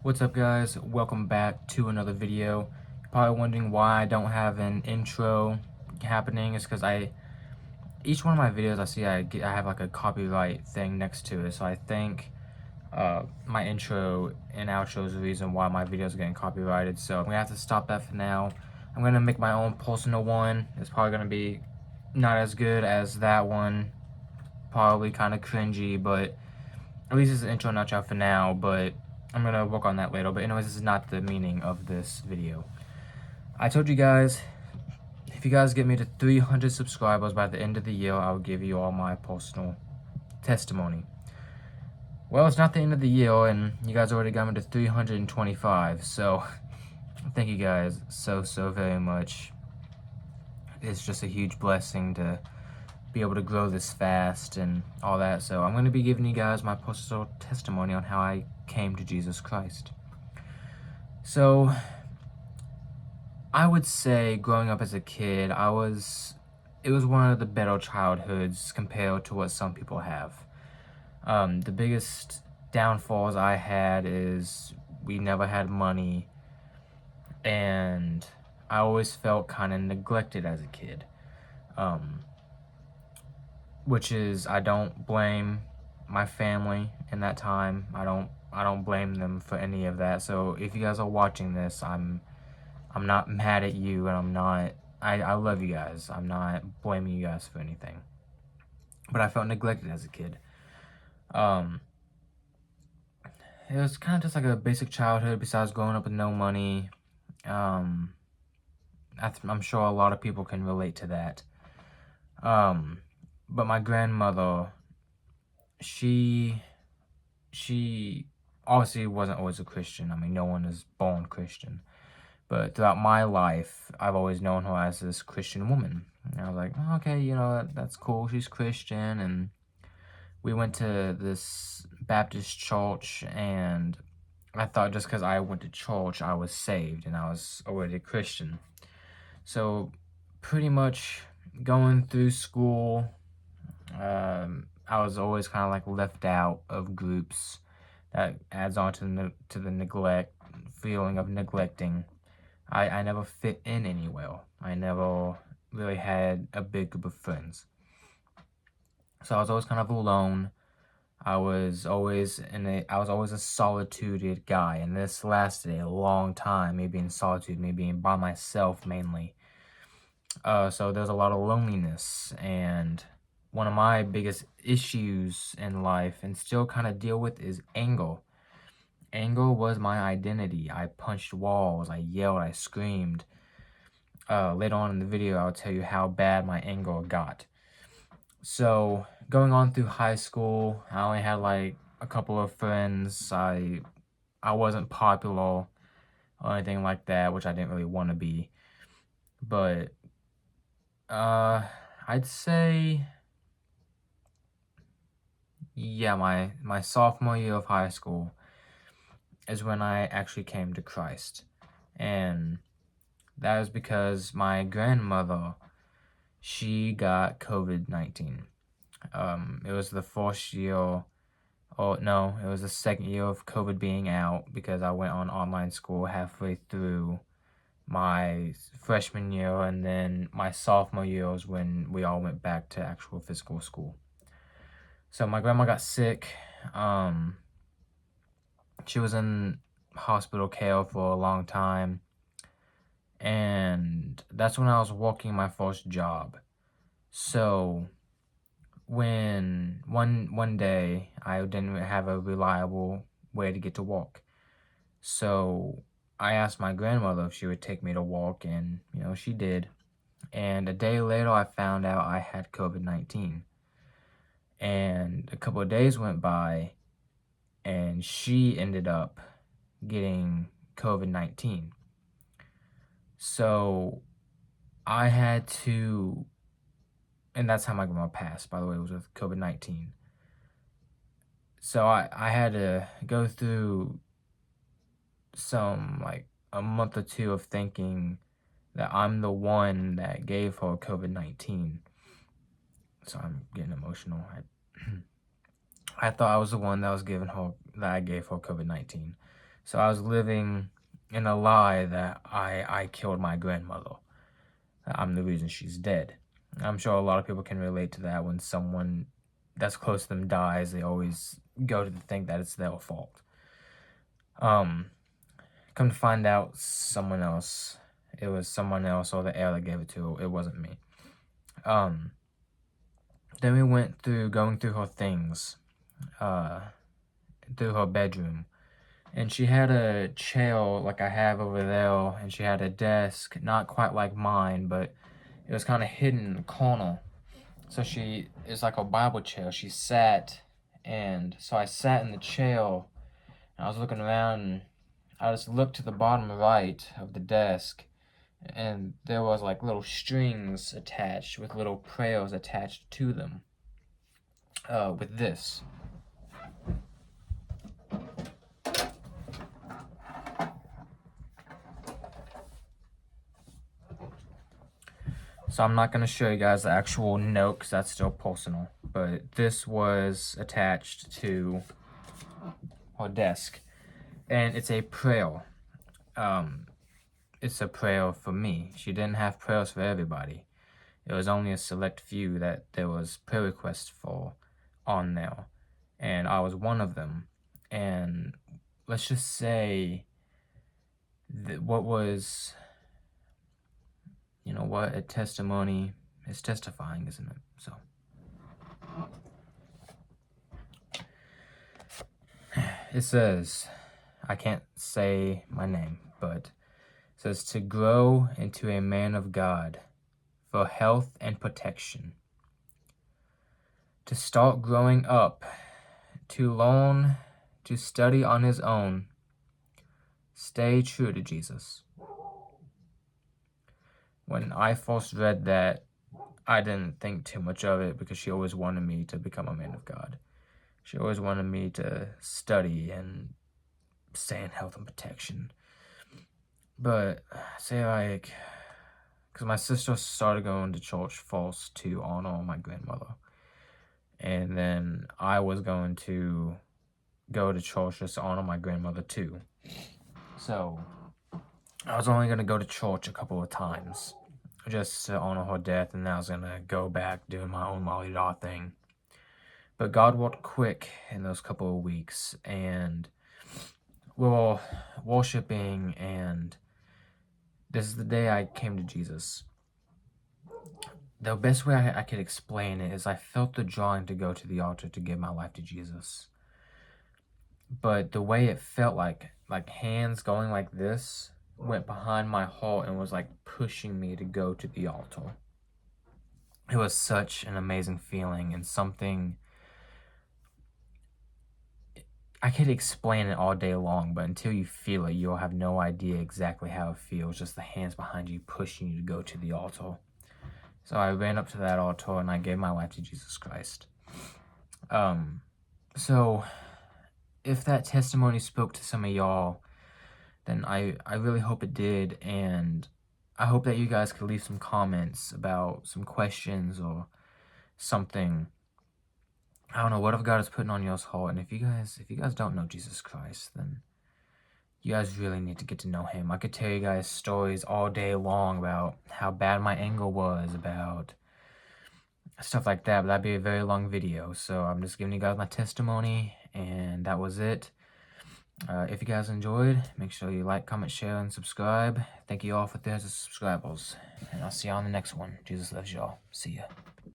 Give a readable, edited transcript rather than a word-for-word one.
What's up, guys? Welcome back to another video. You're probably wondering why I don't have an intro happening. It's because each one of my videos I have like a copyright thing next to it. So I think my intro and outro is the reason why my videos are getting copyrighted. So I'm gonna have to stop that for now. I'm gonna make my own personal one. It's probably gonna be not as good as that one. Probably kind of cringy, but at least it's an intro and outro for now. But I'm gonna work on that later. But anyways, this is not the meaning of this video. I told you guys, if you guys get me to 300 subscribers by the end of the year, I'll give you all my personal testimony. Well, it's not the end of the year, and you guys already got me to 325, so thank you guys so very much. It's just a huge blessing to be able to grow this fast and all that, so I'm going to be giving you guys my personal testimony on how I came to Jesus Christ. So, I would say growing up as a kid, it was one of the better childhoods compared to what some people have. The biggest downfalls I had is we never had money, and I always felt kind of neglected as a kid. Which is, I don't blame my family in that time. I don't blame them for any of that. So if you guys are watching this, I'm not mad at you, and I love you guys. I'm not blaming you guys for anything. But I felt neglected as a kid. It was kind of just like a basic childhood besides growing up with no money. I'm sure a lot of people can relate to that. But my grandmother, she obviously wasn't always a Christian. I mean, no one is born Christian. But throughout my life, I've always known her as this Christian woman. And I was like, oh, okay, that's cool. She's Christian. And we went to this Baptist church, and I thought just because I went to church, I was saved and I was already a Christian. So pretty much going through school, I was always kind of like left out of groups. That adds on to the neglect, feeling of neglecting. I never fit in anywhere. I never really had a big group of friends. So I was always kind of alone. I was always a solitude guy, and this lasted a long time, me being solitude, me being by myself mainly. So there's a lot of loneliness, and one of my biggest issues in life, and still kind of deal with, is anger. Anger was my identity. I punched walls, I yelled, I screamed. Later on in the video, I'll tell you how bad my anger got. So, going on through high school, I only had like a couple of friends. I wasn't popular or anything like that, which I didn't really want to be. But I'd say, yeah, my sophomore year of high school is when I actually came to Christ. And that was because my grandmother, she got COVID-19. It was the first year, oh no, it was the second year of COVID being out, because I went on online school halfway through my freshman year, and then my sophomore year was when we all went back to actual physical school. So my grandma got sick. She was in hospital care for a long time, and that's when I was working my first job. So when one day I didn't have a reliable way to get to work, so I asked my grandmother if she would take me to work, and she did. And a day later, I found out I had COVID-19. And a couple of days went by, and she ended up getting COVID-19. So I had to, and that's how my grandma passed, by the way, was with COVID-19. So I had to go through like a month or two of thinking that I'm the one that gave her COVID-19. So I'm getting emotional. I thought I was the one that I gave her COVID-19. So I was living in a lie that I killed my grandmother. I'm the reason she's dead. I'm sure a lot of people can relate to that. When someone that's close to them dies, they always go to think that it's their fault. Come to find out, someone else. It was someone else, or the air that gave it to her. It wasn't me. Then we went through going through her things, through her bedroom. And she had a chair like I have over there, and she had a desk, not quite like mine, but it was kind of hidden in the corner. So it's like a Bible chair. She sat, and so I sat in the chair, and I was looking around, and I just looked to the bottom right of the desk, and there was like little strings attached with little prayers attached to them, with this. So I'm not going to show you guys the actual note because that's still personal. But this was attached to her desk. And it's a prayer. It's a prayer for me. She didn't have prayers for everybody. It was only a select few that there was prayer requests for on there. And I was one of them. And let's just say that what was... You know what? A testimony is testifying, isn't it? So. It says, I can't say my name, but it says to grow into a man of God for health and protection. To start growing up, to learn, to study on his own. Stay true to Jesus. When I first read that, I didn't think too much of it because she always wanted me to become a man of God. She always wanted me to study and stay in health and protection. But, say like, because my sister started going to church first to honor my grandmother. And then I was going to go to church just to honor my grandmother too. So, I was only going to go to church a couple of times just to honor her death, and then I was going to go back doing my own Molly Daw thing. But God worked quick in those couple of weeks, and we were worshiping, and this is the day I came to Jesus. The best way I could explain it is I felt the drawing to go to the altar to give my life to Jesus. But the way it felt like hands going like this, went behind my heart and was like pushing me to go to the altar. It was such an amazing feeling, and something I could explain it all day long, but until you feel it, you'll have no idea exactly how it feels. Just the hands behind you pushing you to go to the altar. So I ran up to that altar and I gave my life to Jesus Christ. So if that testimony spoke to some of y'all, then I really hope it did, and I hope that you guys could leave some comments about some questions or something. I don't know, whatever God is putting on y'all's heart. And if you guys don't know Jesus Christ, then you guys really need to get to know him. I could tell you guys stories all day long about how bad my anger was, about stuff like that, but that'd be a very long video. So I'm just giving you guys my testimony, and that was it. If you guys enjoyed, make sure you like, comment, share, and subscribe. Thank you all for 1,000 subscribers. And I'll see you on the next one. Jesus loves y'all. See ya.